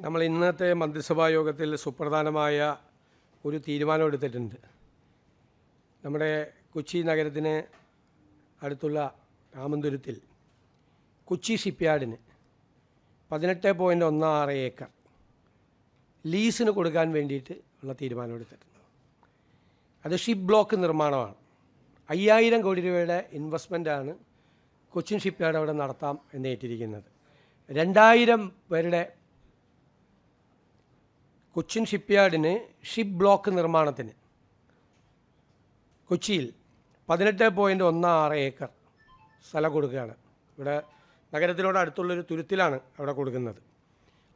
നമ്മൾ ഇന്നത്തെ മന്ത്രിസഭാ യോഗത്തിൽ സുപ്രധാനമായ ഒരു തീരുമാനമെടുത്തിട്ടുണ്ട്. നമ്മുടെ കൊച്ചി നഗരത്തിന് അടുത്തുള്ള രാമന്തുരത്തിൽ കൊച്ചി ഷിപ്പ്യാർഡിന് 18.16 ഏക്കർ ലീസിന് കൊടുക്കാൻ വേണ്ടിയിട്ട് ഉള്ള തീരുമാനമെടുത്തിട്ടുണ്ട്. അത് ഷിപ്പ് ബ്ലോക്ക് നിർമ്മാണമാണ്. 5000 കോടി രൂപയുടെ ഇൻവെസ്റ്റ്മെൻറ്റാണ് കൊച്ചിൻ ഷിപ്പ്യാർഡ് അവിടെ നടത്താം എന്നേറ്റിരിക്കുന്നത്. 2000 പേരുടെ കൊച്ചിൻ ഷിപ്പ്യാർഡിന് ഷിപ്പ് ബ്ലോക്ക് നിർമ്മാണത്തിന് കൊച്ചിയിൽ 18.16 ഏക്കർ സ്ഥലം കൊടുക്കുകയാണ്. ഇവിടെ നഗരത്തിനോട് അടുത്തുള്ളൊരു തുരുത്തിലാണ് അവിടെ കൊടുക്കുന്നത്.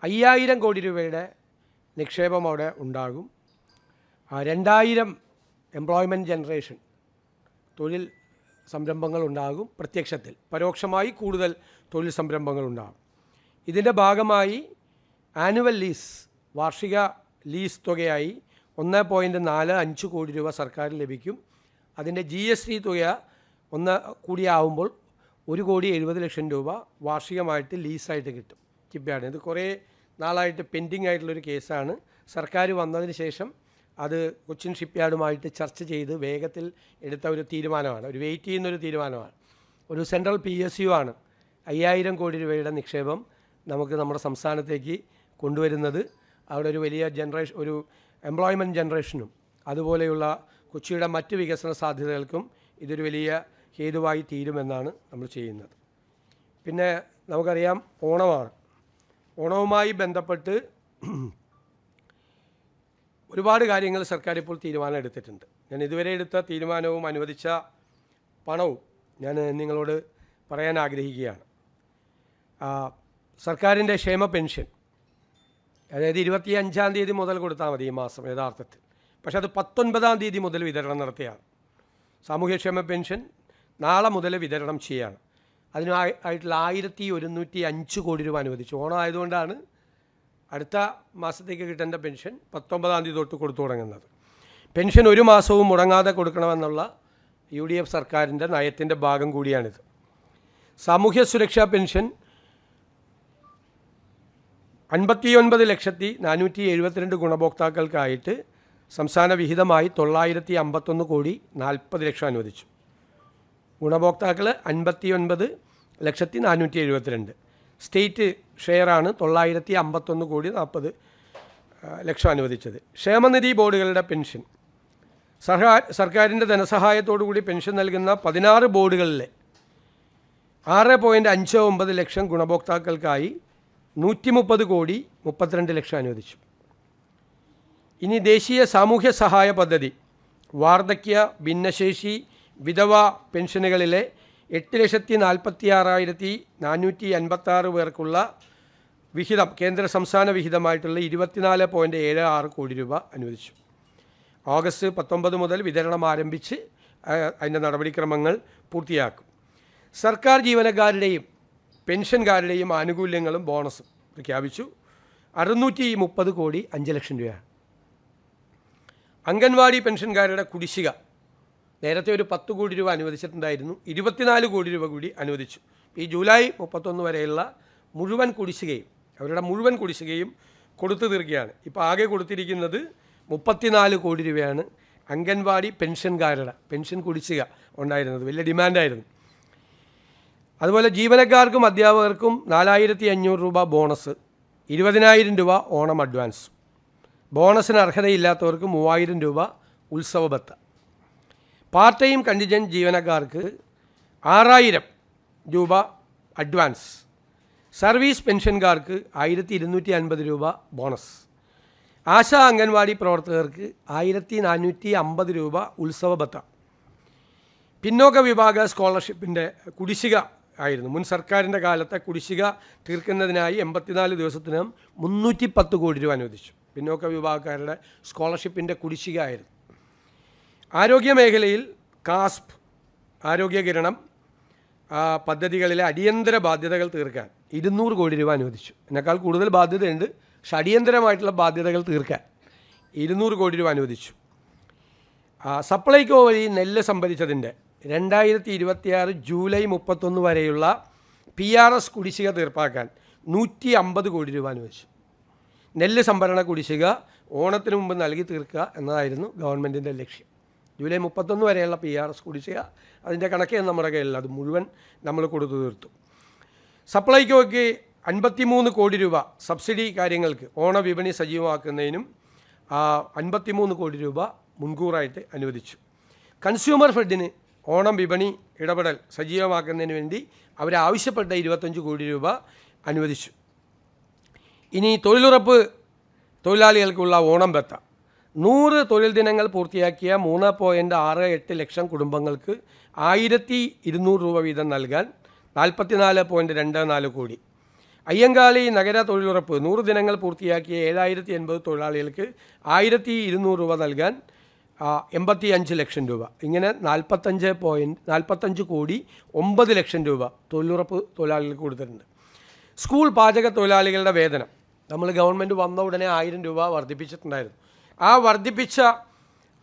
5000 കോടി രൂപയുടെ നിക്ഷേപം അവിടെ ഉണ്ടാകും. 2000 എംപ്ലോയ്മെൻറ്റ് ജനറേഷൻ തൊഴിൽ സംരംഭങ്ങൾ ഉണ്ടാകും. പ്രത്യക്ഷത്തിൽ പരോക്ഷമായി കൂടുതൽ തൊഴിൽ സംരംഭങ്ങൾ ഉണ്ടാകും. ഇതിൻ്റെ ഭാഗമായി ആനുവൽ ലീസ് വാർഷിക ലീസ് തുകയായി 1.45 കോടി രൂപ സർക്കാരിന് ലഭിക്കും. അതിൻ്റെ GST തുക ഒന്ന് കൂടിയാവുമ്പോൾ 1,70,00,000 രൂപ വാർഷികമായിട്ട് ലീസായിട്ട് കിട്ടും ഷിപ്പ്യാർഡിന്. ഇത് കുറേ നാളായിട്ട് പെൻഡിങ് ആയിട്ടുള്ളൊരു കേസാണ്. സർക്കാർ വന്നതിന് ശേഷം അത് കൊച്ചിൻ ഷിപ്പ്യാർഡുമായിട്ട് ചർച്ച ചെയ്ത് വേഗത്തിൽ എടുത്ത ഒരു തീരുമാനമാണ്, ഒരു വെയിറ്റ് ചെയ്യുന്നൊരു തീരുമാനമാണ്. ഒരു സെൻട്രൽ PSU ആണ് 5000 കോടി രൂപയുടെ നിക്ഷേപം നമുക്ക് നമ്മുടെ സംസ്ഥാനത്തേക്ക് കൊണ്ടുവരുന്നത്. അവിടെ ഒരു വലിയ ഒരു എംപ്ലോയ്മെൻറ്റ് ജനറേഷനും അതുപോലെയുള്ള കൊച്ചിയുടെ മറ്റ് വികസന സാധ്യതകൾക്കും ഇതൊരു വലിയ ഹേതുവായി തീരുമെന്നാണ് നമ്മൾ ചെയ്യുന്നത്. പിന്നെ നമുക്കറിയാം ഓണമാണ്. ഓണവുമായി ബന്ധപ്പെട്ട് ഒരുപാട് കാര്യങ്ങൾ സർക്കാർ ഇപ്പോൾ തീരുമാനം എടുത്തിട്ടുണ്ട്. ഞാൻ ഇതുവരെ എടുത്ത തീരുമാനവും അനുവദിച്ച പണവും ഞാൻ നിങ്ങളോട് പറയാൻ ആഗ്രഹിക്കുകയാണ്. സർക്കാരിൻ്റെ ക്ഷേമ പെൻഷൻ, അതായത് 25-ാം തീയതി മുതൽ കൊടുത്താൽ മതി ഈ മാസം യഥാർത്ഥത്തിൽ. പക്ഷെ അത് 19-ാം തീയതി മുതൽ വിതരണം നടത്തിയാണ്. സാമൂഹ്യക്ഷേമ പെൻഷൻ നാളെ മുതൽ വിതരണം ചെയ്യുകയാണ്. അതിനായിട്ടുള്ള 1105 കോടി രൂപ അനുവദിച്ചു. ഓണം ആയതുകൊണ്ടാണ് അടുത്ത മാസത്തേക്ക് കിട്ടേണ്ട പെൻഷൻ 19-ാം തീയതി തൊട്ട് കൊടുത്തു തുടങ്ങുന്നത്. പെൻഷൻ ഒരു മാസവും മുടങ്ങാതെ കൊടുക്കണമെന്നുള്ള UDF സർക്കാരിൻ്റെ നയത്തിൻ്റെ ഭാഗം കൂടിയാണിത്. സാമൂഹ്യ സുരക്ഷാ പെൻഷൻ 59,472 ഗുണഭോക്താക്കൾക്കായിട്ട് സംസ്ഥാന വിഹിതമായി 951 കോടി 40 ലക്ഷം അനുവദിച്ചു. ഗുണഭോക്താക്കൾ 59,472. സ്റ്റേറ്റ് ഷെയറാണ് 951 കോടി 40 ലക്ഷം അനുവദിച്ചത്. ക്ഷേമനിധി ബോർഡുകളുടെ പെൻഷൻ സർക്കാരിൻ്റെ ധനസഹായത്തോടു കൂടി പെൻഷൻ നൽകുന്ന 16 ബോർഡുകളിലെ 6.59 ലക്ഷം ഗുണഭോക്താക്കൾക്കായി 130 കോടി 32 ലക്ഷം അനുവദിച്ചു. ഇനി ദേശീയ സാമൂഹ്യ സഹായ പദ്ധതി വാർദ്ധക്യ, ഭിന്നശേഷി, വിധവ പെൻഷനുകളിലെ 8,46,456 പേർക്കുള്ള വിഹിതം കേന്ദ്ര സംസ്ഥാന വിഹിതമായിട്ടുള്ള 24.76 കോടി രൂപ അനുവദിച്ചു. ഓഗസ്റ്റ് 19 മുതൽ വിതരണം ആരംഭിച്ച് അതിൻ്റെ നടപടിക്രമങ്ങൾ പൂർത്തിയാക്കും. സർക്കാർ ജീവനക്കാരുടെയും പെൻഷൻകാരുടെയും ആനുകൂല്യങ്ങളും ബോണസും പ്രഖ്യാപിച്ചു. 630 കോടി 5 ലക്ഷം രൂപയാണ്. അംഗൻവാടി പെൻഷൻകാരുടെ കുടിശ്ശിക നേരത്തെ ഒരു 10 കോടി രൂപ അനുവദിച്ചിട്ടുണ്ടായിരുന്നു. 24 കോടി രൂപ കൂടി അനുവദിച്ചു. ഈ ജൂലൈ 31 വരെയുള്ള മുഴുവൻ കുടിശ്ശികയും അവരുടെ മുഴുവൻ കുടിശ്ശികയും കൊടുത്തു തീർക്കുകയാണ്. ഇപ്പോൾ ആകെ കൊടുത്തിരിക്കുന്നത് 34 കോടി രൂപയാണ്. അംഗൻവാടി പെൻഷൻകാരുടെ പെൻഷൻ കുടിശ്ശിക ഉണ്ടായിരുന്നത് വലിയ ഡിമാൻഡായിരുന്നു. അതുപോലെ ജീവനക്കാർക്കും അധ്യാപകർക്കും 4,500 രൂപ ബോണസ്, 20,000 രൂപ ഓണം അഡ്വാൻസ്. ബോണസിന് അർഹതയില്ലാത്തവർക്ക് 3,000 രൂപ ഉത്സവ ഭത്ത. പാർട്ട് ടൈം കണ്ടിജൻറ്റ് ജീവനക്കാർക്ക് 6,000 രൂപ അഡ്വാൻസ്. സർവീസ് പെൻഷൻകാർക്ക് 1,250 രൂപ ബോണസ്. ആശാ അംഗൻവാടി പ്രവർത്തകർക്ക് 1,450 രൂപ ഉത്സവ ഭത്ത. പിന്നോക്ക വിഭാഗ സ്കോളർഷിപ്പിൻ്റെ കുടിശ്ശിക ആയിരുന്നു. മുൻ സർക്കാരിൻ്റെ കാലത്തെ കുടിശ്ശിക തീർക്കുന്നതിനായി 84 ദിവസത്തിനകം 310 കോടി രൂപ അനുവദിച്ചു. പിന്നോക്ക വിഭാഗക്കാരുടെ സ്കോളർഷിപ്പിൻ്റെ കുടിശ്ശിക ആയിരുന്നു. ആരോഗ്യ മേഖലയിൽ കാസ്പ്, ആരോഗ്യകിരണം പദ്ധതികളിലെ അടിയന്തര ബാധ്യതകൾ തീർക്കാൻ 200 കോടി രൂപ അനുവദിച്ചു. ഇതിനേക്കാൾ കൂടുതൽ ബാധ്യതയുണ്ട്, പക്ഷെ അടിയന്തരമായിട്ടുള്ള ബാധ്യതകൾ തീർക്കാൻ 200 കോടി രൂപ അനുവദിച്ചു. സപ്ലൈകോ വഴി നെല്ല് സംഭരിച്ചതിൻ്റെ 2026 ജൂലൈ 31 വരെയുള്ള PRS കുടിശ്ശിക തീർപ്പാക്കാൻ 150 കോടി രൂപ അനുവദിച്ചു. നെല്ല് സംഭരണ കുടിശ്ശിക ഓണത്തിന് മുമ്പ് നൽകി തീർക്കുക എന്നതായിരുന്നു ഗവൺമെൻറ്റിൻ്റെ ലക്ഷ്യം. ജൂലൈ 31 വരെയുള്ള PRS കുടിശ്ശിക അതിൻ്റെ കണക്കേ നമ്മുടെ കയ്യിലില്ല, അത് മുഴുവൻ നമ്മൾ കൊടുത്തു തീർത്തു. സപ്ലൈകോയ്ക്ക് 53 കോടി രൂപ സബ്സിഡി കാര്യങ്ങൾക്ക് ഓണവിപണി സജീവമാക്കുന്നതിനും 53 കോടി രൂപ മുൻകൂറായിട്ട് അനുവദിച്ചു. കൺസ്യൂമർ ഫെഡിന് ഓണം വിപണി ഇടപെടൽ സജീവമാക്കുന്നതിന് വേണ്ടി അവരാവശ്യപ്പെട്ട 25 കോടി രൂപ അനുവദിച്ചു. ഇനി തൊഴിലുറപ്പ് തൊഴിലാളികൾക്കുള്ള ഓണം ബത്ത 100 തൊഴിൽ ദിനങ്ങൾ പൂർത്തിയാക്കിയ 3.68 ലക്ഷം കുടുംബങ്ങൾക്ക് 1200 രൂപ വീതം നൽകാൻ 44.24 കോടി. അയ്യങ്കാളി നഗര തൊഴിലുറപ്പ് 100 ദിനങ്ങൾ പൂർത്തിയാക്കിയ 7080 തൊഴിലാളികൾക്ക് 1200 രൂപ നൽകാൻ 85 ലക്ഷം രൂപ. ഇങ്ങനെ 45 കോടി 9 ലക്ഷം രൂപ തൊഴിലുറപ്പ് തൊഴിലാളികൾക്ക് കൊടുത്തിട്ടുണ്ട്. സ്കൂൾ പാചക തൊഴിലാളികളുടെ വേതനം നമ്മൾ ഗവൺമെൻറ് വന്ന ഉടനെ 1000 രൂപ വർദ്ധിപ്പിച്ചിട്ടുണ്ടായിരുന്നു. ആ വർദ്ധിപ്പിച്ച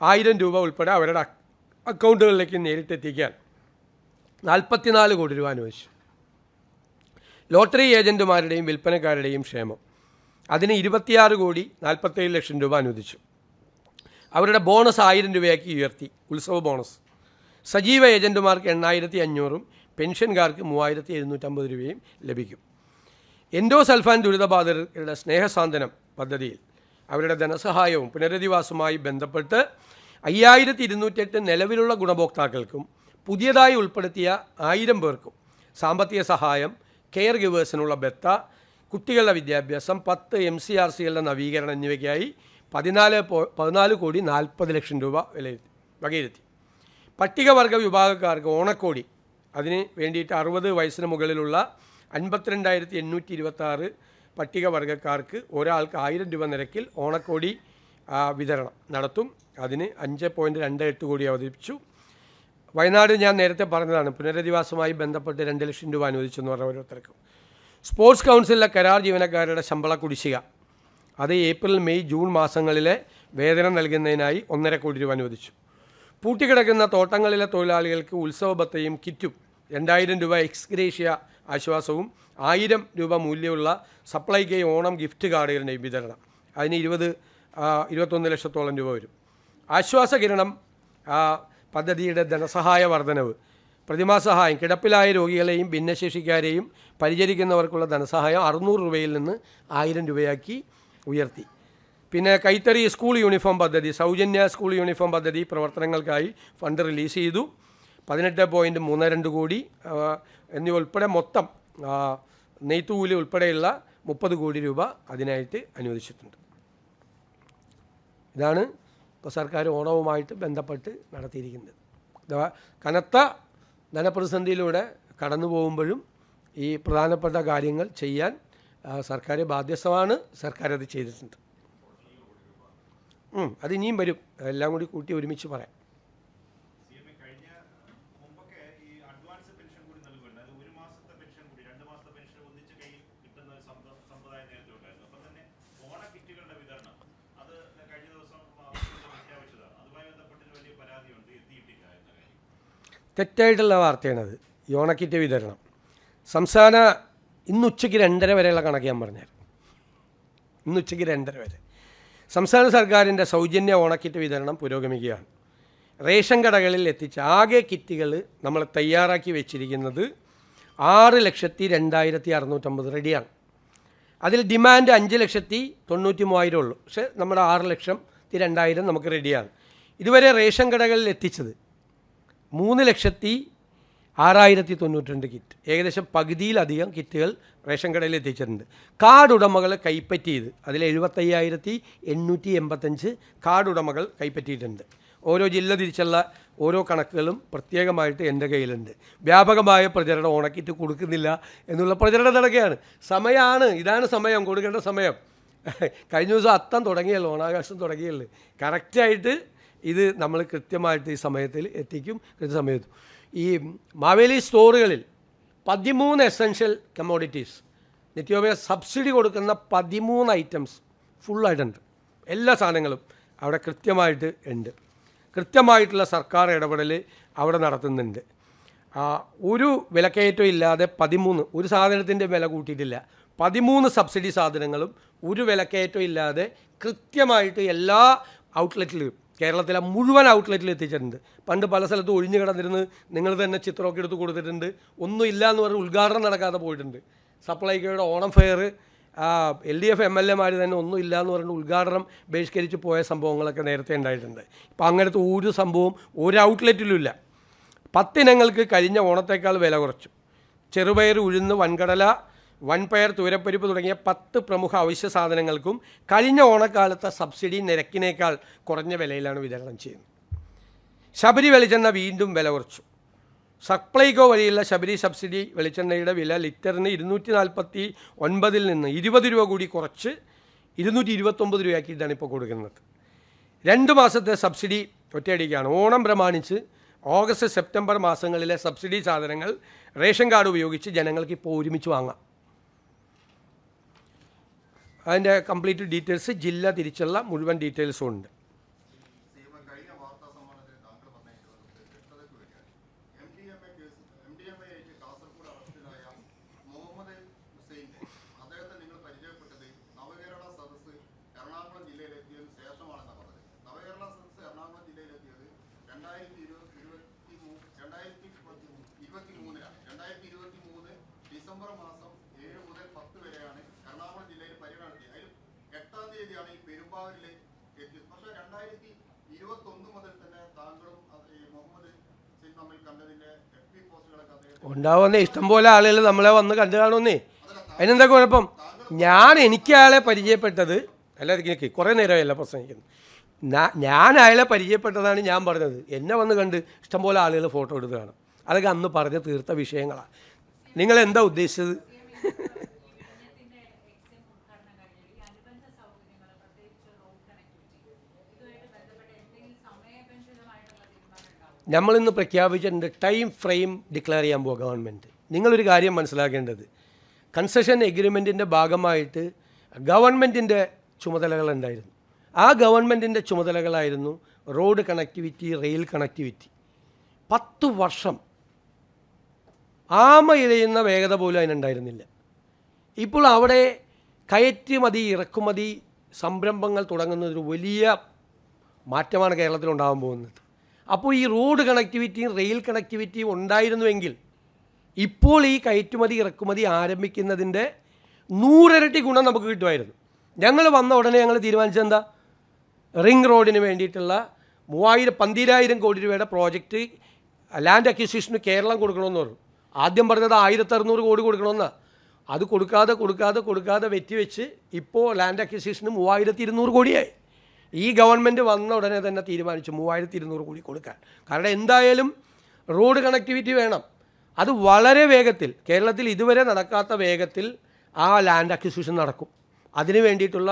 1000 രൂപ ഉൾപ്പെടെ അവരുടെ അക്കൗണ്ടുകളിലേക്ക് നേരിട്ടെത്തിക്കാൻ 44 കോടി രൂപ അനുവദിച്ചു. ലോട്ടറി ഏജൻറ്റുമാരുടെയും വിൽപ്പനക്കാരുടെയും ക്ഷേമം അതിന് 26 കോടി 47 ലക്ഷം രൂപ അനുവദിച്ചു. അവരുടെ ബോണസ് 1000 രൂപയാക്കി ഉയർത്തി, ഉത്സവ ബോണസ്. സജീവ ഏജൻറ്റുമാർക്ക് 8500 പെൻഷൻകാർക്ക് 3750 രൂപയും ലഭിക്കും. എൻഡോസൾഫാൻ ദുരിതബാധിതരുടെ സ്നേഹസാന്ത്വനം പദ്ധതിയിൽ അവരുടെ ധനസഹായവും പുനരധിവാസവുമായി ബന്ധപ്പെട്ട് 5208 നിലവിലുള്ള ഗുണഭോക്താക്കൾക്കും പുതിയതായി ഉൾപ്പെടുത്തിയ 1000 പേർക്കും സാമ്പത്തിക സഹായം, കെയർ ഗിവേഴ്സിനുള്ള ബത്ത, കുട്ടികളുടെ വിദ്യാഭ്യാസം, 10 MCRCകളുടെ നവീകരണം എന്നിവയ്ക്കായി 14 കോടി 40 ലക്ഷം രൂപ വകയിരുത്തി. പട്ടികവർഗ വിഭാഗക്കാർക്ക് ഓണക്കോടി അതിന് വേണ്ടിയിട്ട് 60 വയസ്സിന് മുകളിലുള്ള 52,826 പട്ടികവർഗക്കാർക്ക് ഒരാൾക്ക് 1000 രൂപ നിരക്കിൽ ഓണക്കോടി വിതരണം നടത്തും. അതിന് 5.28 കോടി അവതരിപ്പിച്ചു. വയനാട് ഞാൻ നേരത്തെ പറഞ്ഞതാണ്, പുനരധിവാസവുമായി ബന്ധപ്പെട്ട് 2 ലക്ഷം രൂപ അനുവദിച്ചെന്ന് പറഞ്ഞ ഓരോരുത്തർക്കും. സ്പോർട്സ് കൗൺസിലിലെ കരാർ ജീവനക്കാരുടെ ശമ്പള കുടിശ്ശിക അത് ഏപ്രിൽ, മെയ്, ജൂൺ മാസങ്ങളിലെ വേതനം നൽകുന്നതിനായി 1.5 കോടി രൂപ അനുവദിച്ചു. പൂട്ടിക്കിടക്കുന്ന തോട്ടങ്ങളിലെ തൊഴിലാളികൾക്ക് ഉത്സവ ബത്തയും കിറ്റും 2000 രൂപ എക്സ്ഗ്രേഷ്യ ആശ്വാസവും 1000 രൂപ മൂല്യമുള്ള സപ്ലൈകോ ഓണം ഗിഫ്റ്റ് കാർഡുകളുടെയും വിതരണം അതിന് 21 ലക്ഷത്തോളം രൂപ വരും. ആശ്വാസകിരണം പദ്ധതിയുടെ ധനസഹായ വർധനവ്, പ്രതിമാസ സഹായം, കിടപ്പിലായ രോഗികളെയും ഭിന്നശേഷിക്കാരെയും പരിചരിക്കുന്നവർക്കുള്ള ധനസഹായം 600 രൂപയിൽ നിന്ന് 1000 രൂപയാക്കി ഉയർത്തി. പിന്നെ കൈത്തറി സ്കൂൾ യൂണിഫോം പദ്ധതി, സൗജന്യ സ്കൂൾ യൂണിഫോം പദ്ധതി പ്രവർത്തനങ്ങൾക്കായി ഫണ്ട് റിലീസ് ചെയ്തു. 18.32 കോടി എന്നിവ ഉൾപ്പെടെ മൊത്തം നെയ്ത്തുകൂലി ഉൾപ്പെടെയുള്ള 30 കോടി രൂപ അതിനായിട്ട് അനുവദിച്ചിട്ടുണ്ട്. ഇതാണ് ഇപ്പോൾ സർക്കാർ ഓണവുമായിട്ട് ബന്ധപ്പെട്ട് നടത്തിയിരിക്കുന്നത്. കനത്ത ധനപ്രതിസന്ധിയിലൂടെ കടന്നു പോകുമ്പോഴും ഈ പ്രധാനപ്പെട്ട കാര്യങ്ങൾ ചെയ്യാൻ സർക്കാർ ബാധ്യസ്ഥമാണ്. സർക്കാർ അത് ചെയ്തിട്ടുണ്ട്. അത് ഇനിയും വരും, എല്ലാം കൂടി കൂട്ടി ഒരുമിച്ച് പറയാം. തെറ്റായിട്ടുള്ള വാർത്തയാണത്. ഈ ഓണക്കിറ്റ് വിതരണം സംസ്ഥാന ഇന്നുച്ചയ്ക്ക് 2:30 വരെയുള്ള കണക്ക് ഞാൻ പറഞ്ഞായിരുന്നു. ഇന്നുച്ചയ്ക്ക് 2:30 വരെ സംസ്ഥാന സർക്കാരിൻ്റെ സൗജന്യ ഓണക്കിറ്റ് വിതരണം പുരോഗമിക്കുകയാണ്. റേഷൻ കടകളിൽ എത്തിച്ച ആകെ കിറ്റുകൾ നമ്മൾ തയ്യാറാക്കി വെച്ചിരിക്കുന്നത് 6,02,650 റെഡിയാണ്. അതിൽ ഡിമാൻഡ് 5,93,000 ഉള്ളൂ. പക്ഷേ നമ്മുടെ 6,02,000 നമുക്ക് റെഡിയാണ്. ഇതുവരെ റേഷൻ കടകളിൽ എത്തിച്ചത് 3,06,092 കിറ്റ്, ഏകദേശം പകുതിയിലധികം കിറ്റുകൾ റേഷൻ കടയിൽ എത്തിച്ചിട്ടുണ്ട്. കാർഡ് ഉടമകൾ കൈപ്പറ്റിയത് അതിൽ 75,885 കാർഡ് ഉടമകൾ കൈപ്പറ്റിയിട്ടുണ്ട്. ഓരോ ജില്ല തിരിച്ചുള്ള ഓരോ കണക്കുകളും പ്രത്യേകമായിട്ട് എൻ്റെ കയ്യിലുണ്ട്. വ്യാപകമായ പ്രചരണം ഓണക്കിറ്റ് കൊടുക്കുന്നില്ല എന്നുള്ള പ്രചരണം നടക്കുകയാണ്. സമയമാണ്, ഇതാണ് സമയം, കൊടുക്കേണ്ട സമയം. കഴിഞ്ഞ ദിവസം അത്തം തുടങ്ങിയല്ലോ, ഓണാഘോഷം തുടങ്ങിയല്ലോ. കറക്റ്റായിട്ട് ഇത് നമ്മൾ കൃത്യമായിട്ട് ഈ സമയത്തിൽ എത്തിക്കും. കൃത്യസമയത്ത് ഈ മാവേലി സ്റ്റോറുകളിൽ 13 എസെൻഷ്യൽ കമ്മോഡിറ്റീസ് നിത്യോപയോഗ സബ്സിഡി കൊടുക്കുന്ന 13 ഐറ്റംസ് ഫുള്ളായിട്ടുണ്ട്. എല്ലാ സാധനങ്ങളും അവിടെ കൃത്യമായിട്ട് ഉണ്ട്. കൃത്യമായിട്ടുള്ള സർക്കാർ ഇടപെടൽ അവിടെ നടത്തുന്നുണ്ട്. ഒരു വിലക്കയറ്റം ഇല്ലാതെ 13 ഒരു സാധനത്തിൻ്റെ വില കൂട്ടിയിട്ടില്ല. 13 സബ്സിഡി സാധനങ്ങളും ഒരു വിലക്കയറ്റം ഇല്ലാതെ കൃത്യമായിട്ട് എല്ലാ ഔട്ട്ലെറ്റിലും കേരളത്തിലെ മുഴുവൻ ഔട്ട്ലെറ്റിൽ എത്തിച്ചിട്ടുണ്ട്. പണ്ട് പല സ്ഥലത്തും ഒഴിഞ്ഞു കിടന്നിരുന്ന് നിങ്ങൾ തന്നെ ചിത്രമൊക്കെ എടുത്ത് കൊടുത്തിട്ടുണ്ട്. ഒന്നും ഇല്ല എന്ന് പറഞ്ഞ് ഉദ്ഘാടനം നടക്കാതെ പോയിട്ടുണ്ട്. സപ്ലൈകോയുടെ ഓണം ഫെയർ LDF MLA തന്നെ ഒന്നും ഇല്ല എന്ന് പറഞ്ഞ് ഉദ്ഘാടനം ബഹിഷ്കരിച്ച് പോയ സംഭവങ്ങളൊക്കെ നേരത്തെ ഉണ്ടായിട്ടുണ്ട്. ഇപ്പം അങ്ങനത്തെ ഒരു സംഭവം ഒരു ഔട്ട്ലെറ്റിലും ഇല്ല. 10 ഇനങ്ങൾക്ക് കഴിഞ്ഞ ഓണത്തേക്കാൾ വില കുറച്ചു. ചെറുപയർ, ഉഴുന്ന്, വൻകടല, വൻപയർ, തൂരപ്പരിപ്പ് തുടങ്ങിയ 10 പ്രമുഖ അവശ്യ സാധനങ്ങൾക്കും കഴിഞ്ഞ ഓണക്കാലത്തെ സബ്സിഡി നിരക്കിനേക്കാൾ കുറഞ്ഞ വിലയിലാണ് വിതരണം ചെയ്യുന്നത്. ശബരി വെളിച്ചെണ്ണ വീണ്ടും വില കുറച്ചു. സപ്ലൈകോ വഴിയുള്ള ശബരി സബ്സിഡി വെളിച്ചെണ്ണയുടെ വില ലിറ്ററിന് 249 നിന്ന് 20 രൂപ കൂടി കുറച്ച് 229 രൂപയാക്കിയിട്ടാണ് ഇപ്പോൾ കൊടുക്കുന്നത്. 2 മാസത്തെ സബ്സിഡി ഒറ്റയടിക്കാണ്. ഓണം പ്രമാണിച്ച് ഓഗസ്റ്റ് സെപ്റ്റംബർ മാസങ്ങളിലെ സബ്സിഡി സാധനങ്ങൾ റേഷൻ കാർഡ് ഉപയോഗിച്ച് ജനങ്ങൾക്ക് ഇപ്പോൾ ഒരുമിച്ച് വാങ്ങാം. അതിൻ്റെ കംപ്ലീറ്റ് ഡീറ്റെയിൽസ് ജില്ല തിരിച്ചുള്ള മുഴുവൻ ഡീറ്റെയിൽസും ഉണ്ട്. ഡിസംബർ മാസം 7 മുതൽ 10 വരെയാണ് എറണാകുളം ജില്ലയിൽ പര്യടനം നടത്തിയത്. അതിൽ 8-ാം തീയതിയാണ് ഈ പെരുമ്പാവൂരിൽ എത്തിയത്. പക്ഷേ 2021 മുതൽ തന്നെ താങ്കളും മുഹമ്മദ് സിംഗ് തമ്മിൽ കണ്ടതിന്റെ FB പോസ്റ്റുകളൊക്കെ ഉണ്ടാവുന്നേ. ഇഷ്ടംപോലെ ആളുകൾ നമ്മളെ വന്ന് കണ്ടു കാണുന്നേ. അതിനെന്താ കുഴപ്പം? എനിക്ക് അയാളെ പരിചയപ്പെട്ടത് അല്ല, എനിക്ക് കുറേ നേരമായല്ല പ്രസംഗിക്കുന്നു. ഞാൻ അയാളെ പരിചയപ്പെട്ടതാണ് ഞാൻ പറഞ്ഞത്. എന്നെ വന്ന് കണ്ട് ഇഷ്ടംപോലെ ആളുകൾ ഫോട്ടോ എടുത്ത് കാണും. അതൊക്കെ അന്ന് പറഞ്ഞ് തീർത്ത വിഷയങ്ങളാണ്. നിങ്ങൾ എന്താ ഉദ്ദേശിച്ചത്? നമ്മളിന്ന് പ്രഖ്യാപിച്ചിട്ടുണ്ട് ടൈം ഫ്രെയിം ഡിക്ലെയർ ചെയ്യാൻ പോകുക ഗവൺമെൻറ്. നിങ്ങളൊരു കാര്യം മനസ്സിലാക്കേണ്ടത്, കൺസെഷൻ എഗ്രിമെൻറ്റിൻ്റെ ഭാഗമായിട്ട് ഗവൺമെൻറ്റിൻ്റെ ചുമതലകളുണ്ടായിരുന്നു. ആ ഗവൺമെൻറ്റിൻ്റെ ചുമതലകളായിരുന്നു റോഡ് കണക്ടിവിറ്റി, റെയിൽ കണക്ടിവിറ്റി. 10 വർഷം ആമ ഇഴയുന്ന വേഗത പോലും അതിനുണ്ടായിരുന്നില്ല. ഇപ്പോൾ അവിടെ കയറ്റുമതി, ഇറക്കുമതി സംരംഭങ്ങൾ തുടങ്ങുന്നതൊരു വലിയ മാറ്റമാണ് കേരളത്തിലുണ്ടാകാൻ പോകുന്നത്. അപ്പോൾ ഈ റോഡ് കണക്ടിവിറ്റിയും റെയിൽ കണക്ടിവിറ്റിയും ഉണ്ടായിരുന്നുവെങ്കിൽ ഇപ്പോൾ ഈ കയറ്റുമതി ഇറക്കുമതി ആരംഭിക്കുന്നതിൻ്റെ 100 ഇരട്ടി ഗുണം നമുക്ക് കിട്ടുമായിരുന്നു. ഞങ്ങൾ വന്ന ഉടനെ ഞങ്ങൾ തീരുമാനിച്ചെന്താ, റിംഗ് റോഡിന് വേണ്ടിയിട്ടുള്ള 12,000 കോടി രൂപയുടെ പ്രോജക്റ്റ് ലാൻഡ് അക്വിസിഷന് കേരളം കൊടുക്കണമെന്ന് പറഞ്ഞു. ആദ്യം പറഞ്ഞത് 1,600 കോടി കൊടുക്കണമെന്നാണ്. അത് കൊടുക്കാതെ വെച്ച് ഇപ്പോൾ ലാൻഡ് അക്വിസിഷന് 3,200 കോടിയായി. ഈ ഗവൺമെൻറ് വന്ന ഉടനെ തന്നെ തീരുമാനിച്ചു 3,200 കോടി കൊടുക്കാൻ. കാരണം എന്തായാലും റോഡ് കണക്ടിവിറ്റി വേണം. അത് വളരെ വേഗത്തിൽ, കേരളത്തിൽ ഇതുവരെ നടക്കാത്ത വേഗത്തിൽ ആ ലാൻഡ് അക്വിസിഷൻ നടക്കും. അതിന് വേണ്ടിയിട്ടുള്ള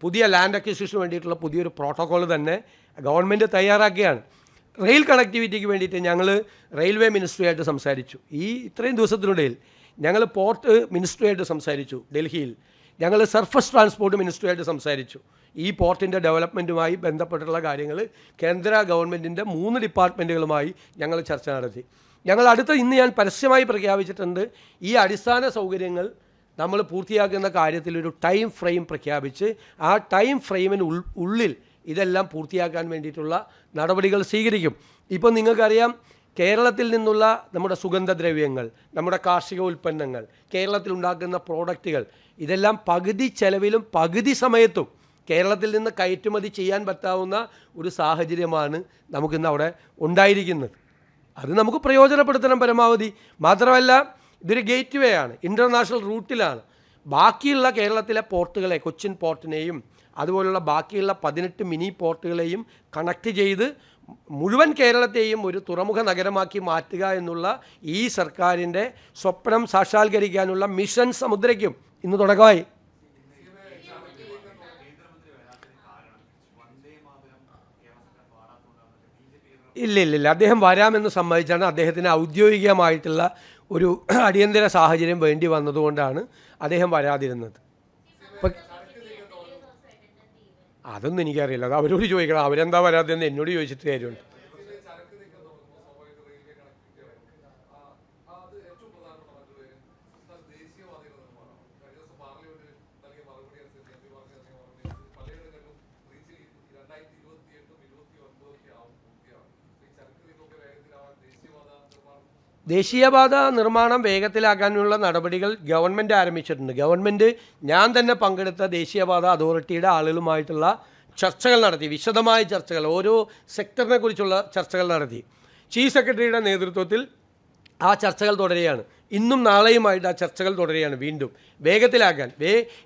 പുതിയ ലാൻഡ് അക്വിസിഷന് വേണ്ടിയിട്ടുള്ള പുതിയൊരു പ്രോട്ടോക്കോൾ തന്നെ ഗവൺമെൻറ് തയ്യാറാക്കിയാണ്. റെയിൽ കണക്ടിവിറ്റിക്ക് വേണ്ടിയിട്ട് ഞങ്ങൾ റെയിൽവേ മിനിസ്ട്രിയായിട്ട് സംസാരിച്ചു. ഇത്രയും ദിവസത്തിനിടയിൽ ഞങ്ങൾ പോർട്ട് മിനിസ്ട്രിയായിട്ട് സംസാരിച്ചു ഡൽഹിയിൽ. ഞങ്ങൾ സർഫസ് ട്രാൻസ്പോർട്ട് മിനിസ്ട്രിയായിട്ട് സംസാരിച്ചു. ഈ പോർട്ടിൻ്റെ ഡെവലപ്മെൻറ്റുമായി ബന്ധപ്പെട്ടുള്ള കാര്യങ്ങൾ കേന്ദ്ര ഗവൺമെൻറ്റിൻ്റെ 3 ഡിപ്പാർട്ട്മെൻറ്റുകളുമായി ഞങ്ങൾ ചർച്ച നടത്തി. ഞങ്ങൾ ഇന്ന് ഞാൻ പരസ്യമായി പ്രഖ്യാപിച്ചിട്ടുണ്ട്, ഈ അടിസ്ഥാന സൗകര്യങ്ങൾ നമ്മൾ പൂർത്തിയാക്കുന്ന കാര്യത്തിലൊരു ടൈം ഫ്രെയിം പ്രഖ്യാപിച്ച് ആ ടൈം ഫ്രെയിമിന് ഉള്ളിൽ ഇതെല്ലാം പൂർത്തിയാക്കാൻ വേണ്ടിയിട്ടുള്ള നടപടികൾ സ്വീകരിക്കും. ഇപ്പോൾ നിങ്ങൾക്കറിയാം, കേരളത്തിൽ നിന്നുള്ള നമ്മുടെ സുഗന്ധദ്രവ്യങ്ങൾ, നമ്മുടെ കാർഷിക ഉൽപ്പന്നങ്ങൾ, കേരളത്തിലുണ്ടാക്കുന്ന പ്രോഡക്റ്റുകൾ, ഇതെല്ലാം പകുതി ചെലവിലും പകുതി സമയത്തും കേരളത്തിൽ നിന്ന് കയറ്റുമതി ചെയ്യാൻ പറ്റാവുന്ന ഒരു സാഹചര്യമാണ് നമുക്കിന്ന് അവിടെ ഉണ്ടായിരിക്കുന്നത്. അത് നമുക്ക് പ്രയോജനപ്പെടുത്തണം പരമാവധി. മാത്രമല്ല, ഇതൊരു ഗേറ്റ് വേ ആണ്, ഇൻ്റർനാഷണൽ റൂട്ടിലാണ്. ബാക്കിയുള്ള കേരളത്തിലെ പോർട്ടുകളെ, കൊച്ചിൻ പോർട്ടിനെയും അതുപോലുള്ള ബാക്കിയുള്ള 18 മിനി പോർട്ടുകളെയും കണക്ട് ചെയ്ത് മുഴുവൻ കേരളത്തെയും ഒരു തുറമുഖ നഗരമാക്കി മാറ്റുക എന്നുള്ള ഈ സർക്കാരിൻ്റെ സ്വപ്നം സാക്ഷാത്കരിക്കാനുള്ള മിഷൻ സമുദ്രയ്ക്കും ഇന്ന് തുടക്കമായി. ഇല്ല, അദ്ദേഹം വരാമെന്ന് സമ്മതിച്ചാണ്. അദ്ദേഹത്തിന് ഔദ്യോഗികമായിട്ടുള്ള ഒരു അടിയന്തര സാഹചര്യം വേണ്ടി വന്നതുകൊണ്ടാണ് അദ്ദേഹം വരാതിരുന്നത്. അതൊന്നും എനിക്കറിയില്ല, അത് അവരോട് ചോദിക്കണം. അവരെന്താ വരാതെന്ന് എന്നോട് ചോദിച്ചിട്ട് കാര്യമുണ്ട്. ദേശീയപാത നിർമ്മാണം വേഗത്തിലാക്കാനുള്ള നടപടികൾ ഗവൺമെൻറ് ആരംഭിച്ചിട്ടുണ്ട്. ഗവൺമെൻറ് ഞാൻ തന്നെ പങ്കെടുത്ത ദേശീയപാത അതോറിറ്റിയുടെ ആളുകളുമായിട്ടുള്ള ചർച്ചകൾ നടത്തി, വിശദമായ ചർച്ചകൾ, ഓരോ സെക്ടറിനെ കുറിച്ചുള്ള ചർച്ചകൾ നടത്തി. ചീഫ് സെക്രട്ടറിയുടെ നേതൃത്വത്തിൽ ആ ചർച്ചകൾ തുടരുകയാണ്. ഇന്നും നാളെയുമായിട്ട് ആ ചർച്ചകൾ തുടരുകയാണ്. വീണ്ടും വേഗത്തിലാക്കാൻ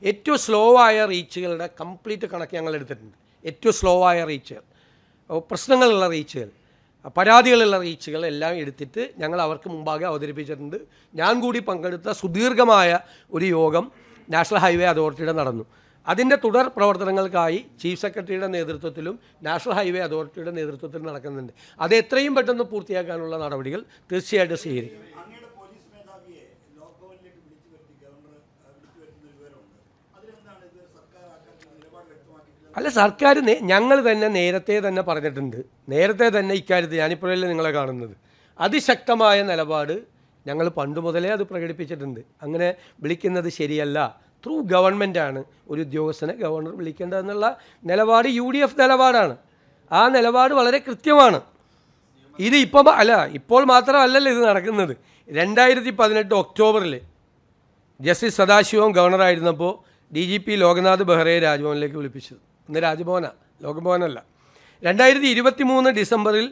ഏറ്റവും സ്ലോ ആയ റീച്ചുകളുടെ കംപ്ലീറ്റ് കണക്ക് ഞങ്ങൾ എടുത്തിട്ടുണ്ട്. ഏറ്റവും സ്ലോ ആയ റീച്ചുകൾ, പ്രശ്നങ്ങളുള്ള റീച്ചുകൾ, പരാതികളുള്ള റീച്ചുകൾ എല്ലാം എടുത്തിട്ട് ഞങ്ങൾ അവർക്ക് മുമ്പാകെ അവതരിപ്പിച്ചിട്ടുണ്ട്. ഞാൻ കൂടി പങ്കെടുത്ത സുദീർഘമായ ഒരു യോഗം നാഷണൽ ഹൈവേ അതോറിറ്റിയുടെ നടന്നു. അതിൻ്റെ തുടർ പ്രവർത്തനങ്ങൾക്കായി ചീഫ് സെക്രട്ടറിയുടെ നേതൃത്വത്തിലും നാഷണൽ ഹൈവേ അതോറിറ്റിയുടെ നേതൃത്വത്തിലും നടക്കുന്നുണ്ട്. അത് എത്രയും പെട്ടെന്ന് പൂർത്തിയാക്കാനുള്ള നടപടികൾ തീർച്ചയായിട്ടും സ്വീകരിക്കും. അല്ല, സർക്കാർ ഞങ്ങൾ തന്നെ നേരത്തെ തന്നെ പറഞ്ഞിട്ടുണ്ട്. നേരത്തെ തന്നെ ഇക്കാര്യത്തിൽ ഞാനിപ്പോഴല്ലേ നിങ്ങളെ കാണുന്നത്, അതിശക്തമായ നിലപാട് ഞങ്ങൾ പണ്ട് മുതലേ അത് പ്രകടിപ്പിച്ചിട്ടുണ്ട്. അങ്ങനെ വിളിക്കുന്നത് ശരിയല്ല. ത്രൂ ഗവൺമെൻറ്റാണ് ഒരു ഉദ്യോഗസ്ഥനെ ഗവർണർ വിളിക്കേണ്ടതെന്നുള്ള നിലപാട് UDF നിലപാടാണ്. ആ നിലപാട് വളരെ കൃത്യമാണ്. ഇത് ഇപ്പോൾ മാത്രമല്ലല്ലോ ഇത് നടക്കുന്നത്. 2018 ഒക്ടോബറിൽ ജസ്റ്റിസ് സദാശിവം ഗവർണറായിരുന്നപ്പോൾ DGP ലോക്നാഥ് ബെഹ്റയെ രാജ്ഭവനിലേക്ക് വിളിപ്പിച്ചത്. ഇന്ന് രാജ്ഭവനാണ്, ലോക്ഭവനല്ല. 2023 ഡിസംബറിൽ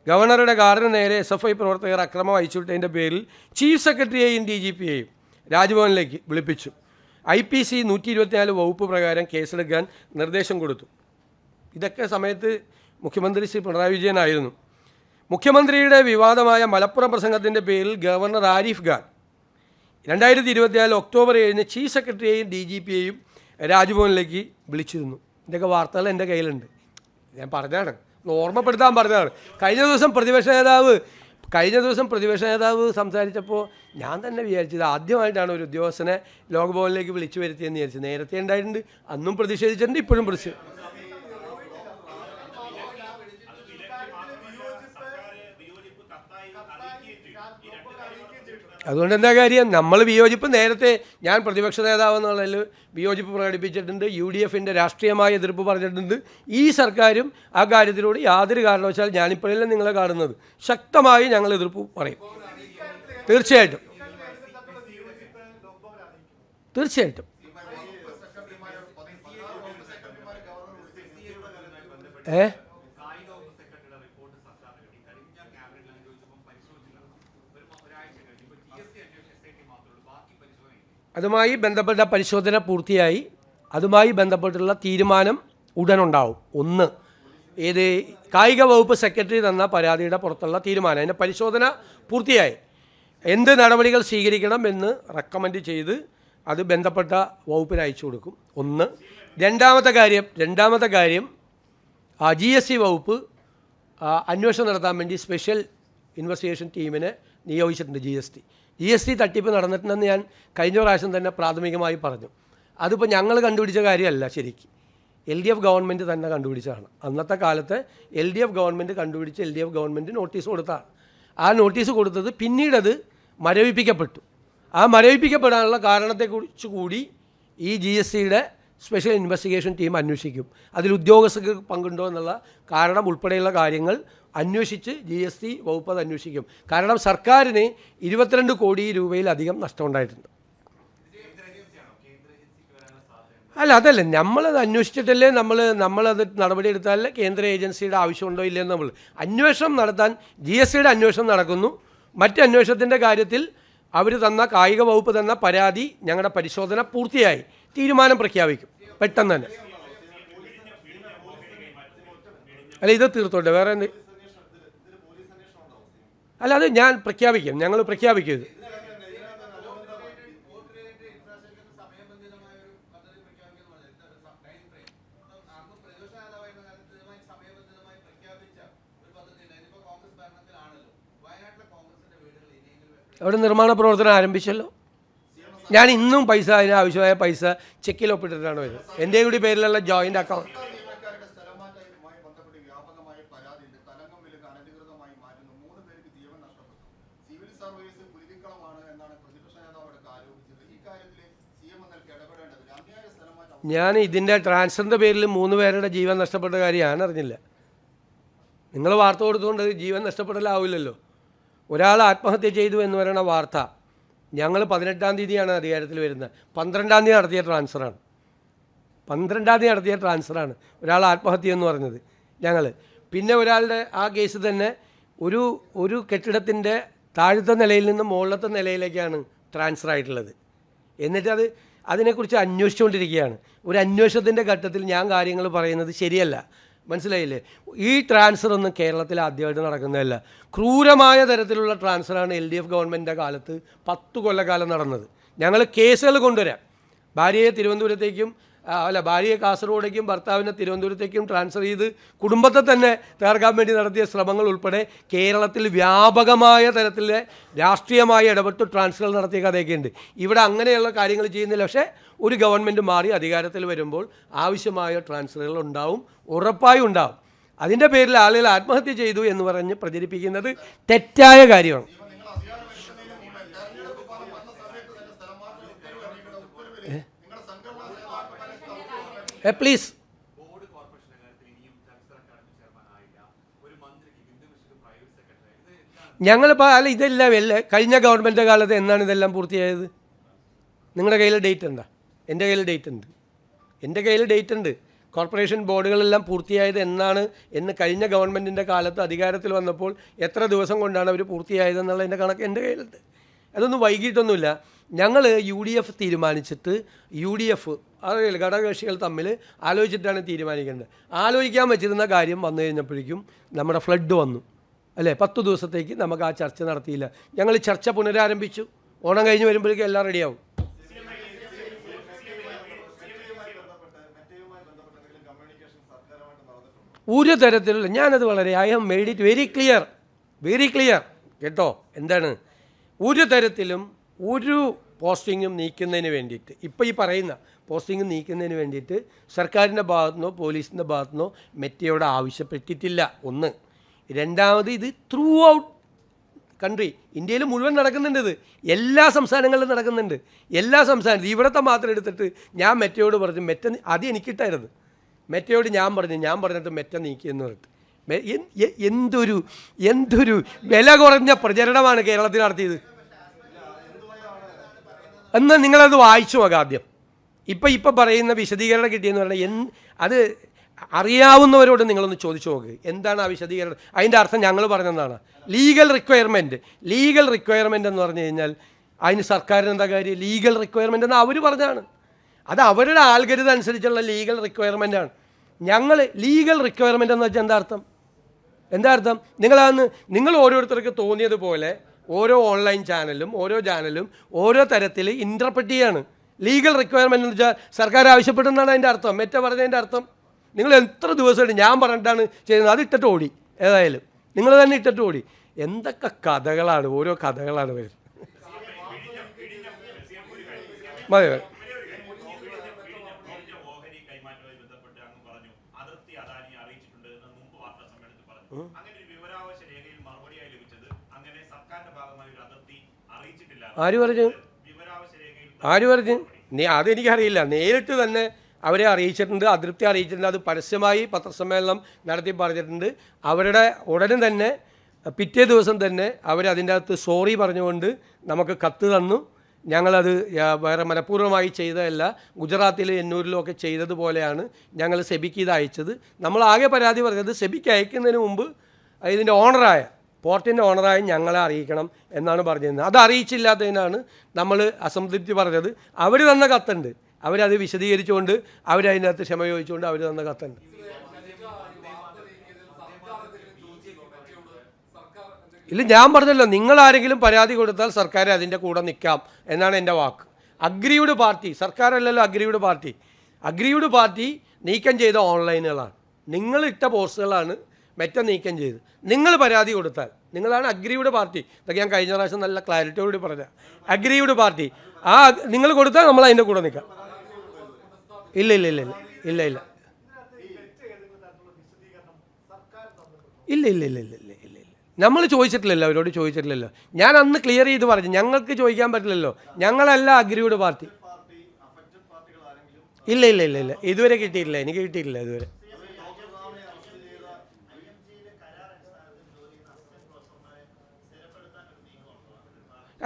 ഗവർണറുടെ കാറിന് നേരെ SFI പ്രവർത്തകർ അക്രമം അയച്ചുവിട്ടതിൻ്റെ പേരിൽ ചീഫ് സെക്രട്ടറിയെയും DGPയെയും രാജ്ഭവനിലേക്ക് വിളിപ്പിച്ചു. IPC 124 വകുപ്പ് പ്രകാരം കേസെടുക്കാൻ നിർദ്ദേശം കൊടുത്തു. ഇതൊക്കെ സമയത്ത് മുഖ്യമന്ത്രി ശ്രീ പിണറായി വിജയനായിരുന്നു. മുഖ്യമന്ത്രിയുടെ വിവാദമായ മലപ്പുറം പ്രസംഗത്തിൻ്റെ പേരിൽ governor Arif Khan 2024 October 7 chief സെക്രട്ടറിയെയും DGPയെയും രാജ്ഭവനിലേക്ക് വിളിച്ചിരുന്നു. ഇതൊക്കെ വാർത്തകൾ എൻ്റെ കയ്യിലുണ്ട്. ഞാൻ പറഞ്ഞതാണ്, ഓർമ്മപ്പെടുത്താൻ പറഞ്ഞതാണ്. കഴിഞ്ഞ ദിവസം പ്രതിപക്ഷ നേതാവ് സംസാരിച്ചപ്പോൾ ഞാൻ തന്നെ വിചാരിച്ചത് ആദ്യമായിട്ടാണ് ഒരു ഉദ്യോഗസ്ഥനെ ലോക്ഭവനിലേക്ക് വിളിച്ചു വരുത്തിയെന്ന് വിചാരിച്ചു. നേരത്തെ ഉണ്ടായിട്ടുണ്ട്, അന്നും പ്രതിഷേധിച്ചിട്ടുണ്ട്, ഇപ്പോഴും അതുകൊണ്ട് എന്താ കാര്യം? നമ്മൾ വിയോജിപ്പ് നേരത്തെ ഞാൻ പ്രതിപക്ഷ നേതാവ് എന്നുള്ളതിൽ വിയോജിപ്പ് പ്രകടിപ്പിച്ചിട്ടുണ്ട്. UDFൻ്റെ രാഷ്ട്രീയമായ എതിർപ്പ് പറഞ്ഞിട്ടുണ്ട്. ഈ സർക്കാരും ആ കാര്യത്തിലൂടെ യാതൊരു കാരണവശാൽ ഞാനിപ്പോഴല്ലേ നിങ്ങളെ കാണുന്നത്, ശക്തമായി ഞങ്ങൾ എതിർപ്പ് പറയും. തീർച്ചയായിട്ടും അതുമായി ബന്ധപ്പെട്ട പരിശോധന പൂർത്തിയായി. അതുമായി ബന്ധപ്പെട്ടുള്ള തീരുമാനം ഉടനുണ്ടാവും. ഒന്ന്, കായിക വകുപ്പ് സെക്രട്ടറി തന്ന പരാതിയുടെ പുറത്തുള്ള തീരുമാനം, അതിൻ്റെ പരിശോധന പൂർത്തിയായി. എന്ത് നടപടികൾ സ്വീകരിക്കണം എന്ന് റെക്കമെൻഡ് ചെയ്ത് അത് ബന്ധപ്പെട്ട വകുപ്പിന് അയച്ചു കൊടുക്കും. ഒന്ന്. രണ്ടാമത്തെ കാര്യം GST വകുപ്പ് അന്വേഷണം നടത്താൻ വേണ്ടി സ്പെഷ്യൽ ഇൻവെസ്റ്റിഗേഷൻ ടീമിനെ നിയോഗിച്ചിട്ടുണ്ട്. GST തട്ടിപ്പ് നടന്നിട്ടുണ്ടെന്ന് ഞാൻ കഴിഞ്ഞ പ്രാവശ്യം തന്നെ പ്രാഥമികമായി പറഞ്ഞു. അതിപ്പോൾ ഞങ്ങൾ കണ്ടുപിടിച്ച കാര്യമല്ല, ശരിക്കും LDF ഗവൺമെൻറ് തന്നെ കണ്ടുപിടിച്ചതാണ്. അന്നത്തെ കാലത്ത് LDF ഗവൺമെൻറ് കണ്ടുപിടിച്ച് LDF ഗവൺമെൻറ് നോട്ടീസ് കൊടുത്താണ്. ആ നോട്ടീസ് കൊടുത്തത് പിന്നീടത് മരവിപ്പിക്കപ്പെട്ടു. ആ മരവിപ്പിക്കപ്പെടാനുള്ള കാരണത്തെക്കുറിച്ച് കൂടി ഈ GSTയുടെ സ്പെഷ്യൽ ഇൻവെസ്റ്റിഗേഷൻ ടീം അന്വേഷിക്കും. അതിൽ ഉദ്യോഗസ്ഥർക്ക് പങ്കുണ്ടോ എന്നുള്ള കാരണം ഉൾപ്പെടെയുള്ള കാര്യങ്ങൾ അന്വേഷിച്ച് GST വകുപ്പ് അത് അന്വേഷിക്കും. കാരണം സർക്കാരിന് 22 കോടി രൂപയിലധികം നഷ്ടമുണ്ടായിട്ടുണ്ട്. അതല്ല, നമ്മളത് അന്വേഷിച്ചിട്ടല്ലേ നമ്മളത് നടപടിയെടുത്താലേ കേന്ദ്ര ഏജൻസിയുടെ ആവശ്യമുണ്ടോ ഇല്ലയെന്ന് നമ്മൾ അന്വേഷണം നടത്താൻ GSTയുടെ അന്വേഷണം നടക്കുന്നു. മറ്റ് അന്വേഷണത്തിൻ്റെ കാര്യത്തിൽ അവർ തന്ന കായിക വകുപ്പ് തന്ന പരാതി ഞങ്ങളുടെ പരിശോധന പൂർത്തിയായി, തീരുമാനം പ്രഖ്യാപിക്കും പെട്ടെന്ന് തന്നെ. ഇത് തീർത്തോട്ടെ, വേറെ എന്ത്? അത് ഞാൻ പ്രഖ്യാപിക്കും, ഞങ്ങൾ പ്രഖ്യാപിക്കും ഇത്. അവിടെ നിർമ്മാണ പ്രവർത്തനം ആരംഭിച്ചല്ലോ. ഞാൻ ഇന്നും അതിനാവശ്യമായ പൈസ ചെക്കിൽ ഒപ്പിട്ടിട്ടാണ് വരുന്നത്. എൻ്റെ കൂടി പേരിലുള്ള ജോയിൻ്റ് അക്കൗണ്ട്. ഞാൻ ഇതിൻ്റെ ട്രാൻസ്ഫറിൻ്റെ പേരിൽ 3 പേരുടെ ജീവൻ നഷ്ടപ്പെട്ട കാര്യം ഞാൻ അറിഞ്ഞില്ല. നിങ്ങൾ വാർത്ത കൊടുത്തുകൊണ്ട് ജീവൻ നഷ്ടപ്പെടലാവില്ലല്ലോ. ഒരാൾ ആത്മഹത്യ ചെയ്തു എന്ന് പറയുന്ന വാർത്ത ഞങ്ങൾ 18-ാം തീയതിയാണ് അധികാരത്തിൽ വരുന്നത്. 12-ാം തീയതി നടത്തിയ ട്രാൻസ്ഫറാണ്. 12-ാം തീയതി നടത്തിയ ട്രാൻസ്ഫറാണ് ഒരാൾ ആത്മഹത്യ എന്ന് പറഞ്ഞത് ഞങ്ങൾ. പിന്നെ ഒരാളുടെ ആ കേസ് തന്നെ ഒരു കെട്ടിടത്തിൻ്റെ താഴത്തെ നിലയിൽ നിന്ന് മുകളിലത്തെ നിലയിലേക്കാണ് ട്രാൻസ്ഫർ ആയിട്ടുള്ളത്. എന്നിട്ട് അതിനെക്കുറിച്ച് അന്വേഷിച്ചുകൊണ്ടിരിക്കുകയാണ്. ഒരു അന്വേഷണത്തിൻ്റെ ഘട്ടത്തിൽ ഞാൻ കാര്യങ്ങൾ പറയുന്നത് ശരിയല്ല, മനസ്സിലായില്ലേ? ഈ ട്രാൻസ്ഫർ ഒന്നും കേരളത്തിൽ ആദ്യമായിട്ട് നടക്കുന്നതല്ല. ക്രൂരമായ തരത്തിലുള്ള ട്രാൻസ്ഫറാണ് LDF ഗവൺമെൻറ്റിൻ്റെ കാലത്ത് 10 കൊല്ലക്കാലം നടന്നത്. ഞങ്ങൾ കേസുകൾ കൊണ്ടുവരാം. ഭാര്യയെ തിരുവനന്തപുരത്തേക്കും ഭാര്യയെ കാസർഗോഡേക്കും ഭർത്താവിനെ തിരുവനന്തപുരത്തേക്കും ട്രാൻസ്ഫർ ചെയ്ത് കുടുംബത്തെ തന്നെ തകർക്കാൻ വേണ്ടി നടത്തിയ ശ്രമങ്ങൾ ഉൾപ്പെടെ കേരളത്തിൽ വ്യാപകമായ തരത്തിലെ രാഷ്ട്രീയമായി ഇടപെട്ട് ട്രാൻസ്ഫർ നടത്തിയ കഥയൊക്കെ ഉണ്ട്. ഇവിടെ അങ്ങനെയുള്ള കാര്യങ്ങൾ ചെയ്യുന്നില്ല. പക്ഷേ ഒരു ഗവൺമെൻറ് മാറി അധികാരത്തിൽ വരുമ്പോൾ ആവശ്യമായ ട്രാൻസ്ഫറുകൾ ഉണ്ടാവും, ഉറപ്പായും ഉണ്ടാവും. അതിൻ്റെ പേരിൽ ആളുകൾ ആത്മഹത്യ ചെയ്തു എന്ന് പറഞ്ഞ് പ്രചരിപ്പിക്കുന്നത് തെറ്റായ കാര്യമാണ്. പ്ലീസ്, ഞങ്ങളിപ്പോൾ ഇതെല്ലാം കഴിഞ്ഞ ഗവൺമെൻറ് കാലത്ത് എന്നാണ് ഇതെല്ലാം പൂർത്തിയായത്? നിങ്ങളുടെ കയ്യിൽ ഡേറ്റ് ഉണ്ടോ? എൻ്റെ കയ്യിൽ ഡേറ്റ് ഉണ്ട്. എൻ്റെ കയ്യിൽ ഡേറ്റ് ഉണ്ട്. കോർപ്പറേഷൻ ബോർഡുകളെല്ലാം പൂർത്തിയായത് എന്നാണ് എന്ന് കഴിഞ്ഞ ഗവൺമെൻറ്റിൻ്റെ കാലത്ത് അധികാരത്തിൽ വന്നപ്പോൾ എത്ര ദിവസം കൊണ്ടാണ് അവർ പൂർത്തിയായതെന്നുള്ളതിൻ്റെ കണക്ക് എൻ്റെ കയ്യിലുണ്ട്. അതൊന്നും വൈകിട്ടൊന്നുമില്ല. ഞങ്ങൾ UDF തീരുമാനിച്ചിട്ട് UDF അറിയില്ല, ഘടകകക്ഷികൾ തമ്മിൽ ആലോചിച്ചിട്ടാണ് തീരുമാനിക്കേണ്ടത്. ആലോചിക്കാൻ വെച്ചിരുന്ന കാര്യം വന്നു കഴിഞ്ഞപ്പോഴേക്കും നമ്മുടെ ഫ്ലഡ് വന്നു, അല്ലേ? 10 ദിവസത്തേക്ക് നമുക്ക് ആ ചർച്ച നടത്തിയില്ല. ഞങ്ങൾ ചർച്ച പുനരാരംഭിച്ചു. ഓണം കഴിഞ്ഞ് വരുമ്പോഴേക്കും എല്ലാം റെഡിയാവും. ഒരു തരത്തിലുള്ള ഞാനത് I have made it very clear കേട്ടോ. എന്താണ്? ഒരു തരത്തിലും ഒരു പോസ്റ്റിങ്ങും നീക്കുന്നതിന് വേണ്ടിയിട്ട്, ഇപ്പോൾ ഈ പറയുന്ന പോസ്റ്റിംഗ് നീക്കുന്നതിന് വേണ്ടിയിട്ട് സർക്കാരിൻ്റെ ഭാഗത്തുനിന്നോ പോലീസിൻ്റെ ഭാഗത്തുനിന്നോ മെറ്റയോട് ആവശ്യപ്പെട്ടിട്ടില്ല. ഒന്ന്. രണ്ടാമത്, ഇത് ത്രൂ ഔട്ട് കൺട്രി, ഇന്ത്യയിൽ മുഴുവൻ നടക്കുന്നുണ്ട്. ഇത് എല്ലാ സംസ്ഥാനങ്ങളിലും നടക്കുന്നുണ്ട്. എല്ലാ സംസ്ഥാനത്തും. ഇവിടുത്തെ മാത്രം എടുത്തിട്ട് ഞാൻ മെറ്റയോട് പറഞ്ഞു, മെറ്റ അത് എനിക്കിട്ടായിരുന്നു. മെറ്റയോട് ഞാൻ പറഞ്ഞിട്ട് മെറ്റ നീക്കിയെന്ന് പറഞ്ഞിട്ട് എന്തൊരു വില കുറഞ്ഞ പ്രചരണമാണ് കേരളത്തിൽ നടത്തിയത്. എന്നാൽ നിങ്ങളത് വായിച്ചു നോക്കാം ആദ്യം. ഇപ്പം പറയുന്ന വിശദീകരണം കിട്ടിയെന്ന് പറഞ്ഞാൽ അത് അറിയാവുന്നവരോട് നിങ്ങളൊന്ന് ചോദിച്ചു നോക്ക്. എന്താണ് ആ വിശദീകരണം? അതിൻ്റെ അർത്ഥം ഞങ്ങൾ പറഞ്ഞതാണ് ലീഗൽ റിക്വയർമെൻറ്റ് എന്ന് പറഞ്ഞു കഴിഞ്ഞാൽ അതിന് സർക്കാരിന് എന്താ കാര്യം? ലീഗൽ റിക്വയർമെൻ്റ് എന്ന് അവർ പറഞ്ഞാണ്. അത് അവരുടെ ആൽഗരിതം അനുസരിച്ചുള്ള ലീഗൽ റിക്വയർമെൻറ്റാണ്. ഞങ്ങൾ ലീഗൽ റിക്വയർമെൻ്റ് എന്ന് വെച്ചാൽ എന്താ അർത്ഥം? നിങ്ങൾ ഓരോരുത്തർക്ക് തോന്നിയതുപോലെ ഓരോ ഓൺലൈൻ ചാനലും ഓരോ തരത്തിൽ ഇൻ്റർപ്രറ്റ് ചെയ്യാണ്. ലീഗൽ റിക്വയർമെൻ്റ് എന്ന് വെച്ചാൽ സർക്കാർ ആവശ്യപ്പെട്ടെന്നാണ് അതിൻ്റെ അർത്ഥം. മെറ്റ പറഞ്ഞതിൻ്റെ അർത്ഥം. നിങ്ങൾ എത്ര ദിവസമായിട്ട് ഞാൻ പറഞ്ഞിട്ടാണ് ചെയ്യുന്നത്, അത് ഇട്ടിട്ട് ഓടി. ഏതായാലും നിങ്ങൾ തന്നെ ഇട്ടിട്ട് ഓടി. എന്തൊക്കെ കഥകളാണ്, ഓരോ കഥകളാണ് വരുന്നത്. മതി. ആര് പറഞ്ഞു? അതെനിക്കറിയില്ല. നേരിട്ട് തന്നെ അവരെ അറിയിച്ചിട്ടുണ്ട്, അതൃപ്തി അറിയിച്ചിട്ടുണ്ട്. അത് പരസ്യമായി പത്രസമ്മേളനം നടത്തി പറഞ്ഞിട്ടുണ്ട്. അവരുടെ ഉടനെ തന്നെ പിറ്റേ ദിവസം തന്നെ അവരതിൻ്റെ അകത്ത് സോറി പറഞ്ഞുകൊണ്ട് നമുക്ക് കത്ത് തന്നു. ഞങ്ങളത് വേറെ മനഃപൂർവ്വമായി ചെയ്തതല്ല, ഗുജറാത്തിലും എന്നൂരിലും ഒക്കെ ചെയ്തതുപോലെയാണ് ഞങ്ങൾ സെബിക്ക് ഇത് അയച്ചത്. നമ്മളാകെ പരാതി പറഞ്ഞത് സെബിക്ക് അയക്കുന്നതിന് മുമ്പ് ഇതിൻ്റെ പോർട്ടിൻ്റെ ഓണറായ ഞങ്ങളെ അറിയിക്കണം എന്നാണ് പറഞ്ഞിരുന്നത്. അത് അറിയിച്ചില്ലാത്തതിനാണ് നമ്മൾ അസംതൃപ്തി പറഞ്ഞത്. അവർ തന്ന കത്തുണ്ട്, അവരത് വിശദീകരിച്ചുകൊണ്ട് അവരതിനകത്ത് ക്ഷമ ചോദിച്ചുകൊണ്ട് അവർ തന്ന കത്തുണ്ട്. ഇല്ല, ഞാൻ പറഞ്ഞല്ലോ, നിങ്ങൾ ആരെങ്കിലും പരാതി കൊടുത്താൽ സർക്കാർ അതിൻ്റെ കൂടെ നിൽക്കാം എന്നാണ് എൻ്റെ വാക്ക്. അഗ്രീവ്ഡ് പാർട്ടി, സർക്കാരല്ലല്ലോ അഗ്രീവ്ഡ് പാർട്ടി നീക്കം ചെയ്ത ഓൺലൈനുകളാണ്. നിങ്ങളിട്ട പോസ്റ്റുകളാണ് മെറ്റ നീക്കം ചെയ്ത്. നിങ്ങൾ പരാതി കൊടുത്താൽ നിങ്ങളാണ് അഗ്രീവ്ഡ് പാർട്ടി. ഇതൊക്കെ ഞാൻ കഴിഞ്ഞ പ്രാവശ്യം നല്ല ക്ലാരിറ്റിയോടുകൂടി പറഞ്ഞ അഗ്രീവ്ഡ് പാർട്ടി. നിങ്ങൾ കൊടുത്താൽ നമ്മൾ അതിൻ്റെ കൂടെ നിൽക്കാം. ഇല്ല നമ്മൾ ചോദിച്ചിട്ടില്ലല്ലോ, അവരോട് ചോദിച്ചിട്ടില്ലല്ലോ. ഞാൻ അന്ന് ക്ലിയർ ചെയ്ത് പറഞ്ഞു, ഞങ്ങൾക്ക് ചോദിക്കാൻ പറ്റില്ലല്ലോ, ഞങ്ങളല്ല അഗ്രീവ്ഡ് പാർട്ടി. ഇല്ല ഇതുവരെ കിട്ടിയിട്ടില്ല, എനിക്ക് കിട്ടിയിട്ടില്ല ഇതുവരെ.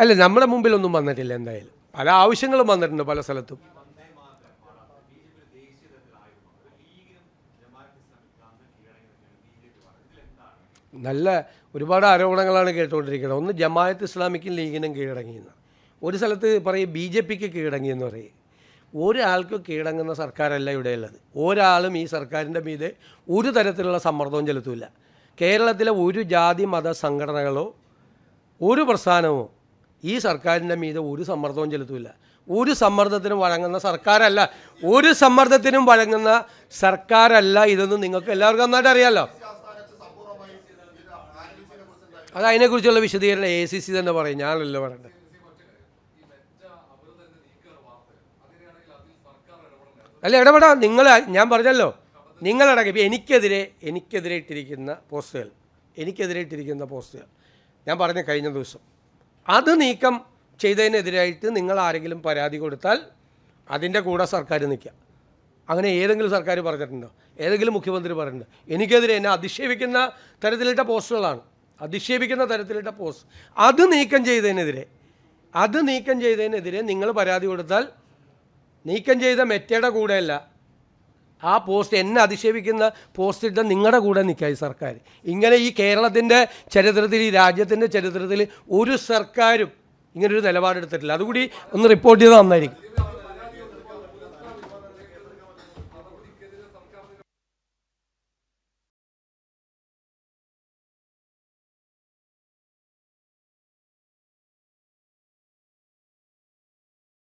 അല്ല, നമ്മുടെ മുമ്പിലൊന്നും വന്നിട്ടില്ല. എന്തായാലും പല ആവശ്യങ്ങളും വന്നിട്ടുണ്ട് പല സ്ഥലത്തും. നല്ല ഒരുപാട് ആരോപണങ്ങളാണ് കേട്ടുകൊണ്ടിരിക്കുന്നത്. ഒന്ന് ജമാഅത്ത് ഇസ്ലാമിക്കും ലീഗിനും കീഴടങ്ങിയെന്ന്, ഒരു സ്ഥലത്ത് പറയും BJPക്ക് കീഴടങ്ങിയെന്ന് പറയും. ഒരാൾക്കും കീഴടങ്ങുന്ന സർക്കാരല്ല ഇവിടെയുള്ളത്. ഒരാളും ഈ സർക്കാരിൻ്റെ മീതെ ഒരു തരത്തിലുള്ള സമ്മർദ്ദവും ചെലുത്തില്ല. കേരളത്തിലെ ഒരു ജാതി മത സംഘടനകളോ ഒരു പ്രസ്ഥാനമോ ഈ സർക്കാരിൻ്റെ മീതെ ഒരു സമ്മർദ്ദവും ചെലുത്തില്ല. ഒരു സമ്മർദ്ദത്തിനും വഴങ്ങുന്ന സർക്കാരല്ല, ഒരു സമ്മർദ്ദത്തിനും വഴങ്ങുന്ന സർക്കാരല്ല ഇതെന്ന് നിങ്ങൾക്ക് എല്ലാവർക്കും നന്നായിട്ട് അറിയാമല്ലോ. അത് അതിനെക്കുറിച്ചുള്ള വിശദീകരണം ACC തന്നെ പറയും, ഞാനല്ലോ പറയണ്ടത്. അല്ല, ഇടപെടാം. ഞാൻ പറഞ്ഞല്ലോ, നിങ്ങളടക്കം ഇപ്പോൾ എനിക്കെതിരെ ഇട്ടിരിക്കുന്ന പോസ്റ്റുകൾ ഞാൻ പറഞ്ഞ കഴിഞ്ഞ ദിവസം, അത് നീക്കം ചെയ്തതിനെതിരായിട്ട് നിങ്ങൾ ആരെങ്കിലും പരാതി കൊടുത്താൽ അതിൻ്റെ കൂടെ സർക്കാർ നിൽക്കുക. അങ്ങനെ ഏതെങ്കിലും സർക്കാർ പറഞ്ഞിട്ടുണ്ടോ? ഏതെങ്കിലും മുഖ്യമന്ത്രി പറഞ്ഞിട്ടുണ്ടോ? എനിക്കെതിരെ എന്നെ അധിക്ഷേപിക്കുന്ന തരത്തിലിട്ട പോസ്റ്റുകളാണ്, അധിക്ഷേപിക്കുന്ന തരത്തിലിട്ട പോസ്റ്റ്. അത് നീക്കം ചെയ്തതിനെതിരെ നിങ്ങൾ പരാതി കൊടുത്താൽ നീക്കം ചെയ്ത മെറ്റയുടെ കൂടെയല്ല, ആ പോസ്റ്റ് എന്നെ അധിക്ഷേപിക്കുന്ന പോസ്റ്റ് ഇട്ട നിങ്ങളുടെ കൂടെ നിൽക്കുക ഈ സർക്കാർ. ഇങ്ങനെ ഈ കേരളത്തിൻ്റെ ചരിത്രത്തിൽ, ഈ രാജ്യത്തിൻ്റെ ചരിത്രത്തിൽ ഒരു സർക്കാരും ഇങ്ങനൊരു നിലപാടെടുത്തിട്ടില്ല. അതുകൂടി ഒന്ന് റിപ്പോർട്ട് ചെയ്താൽ നന്നായിരിക്കും.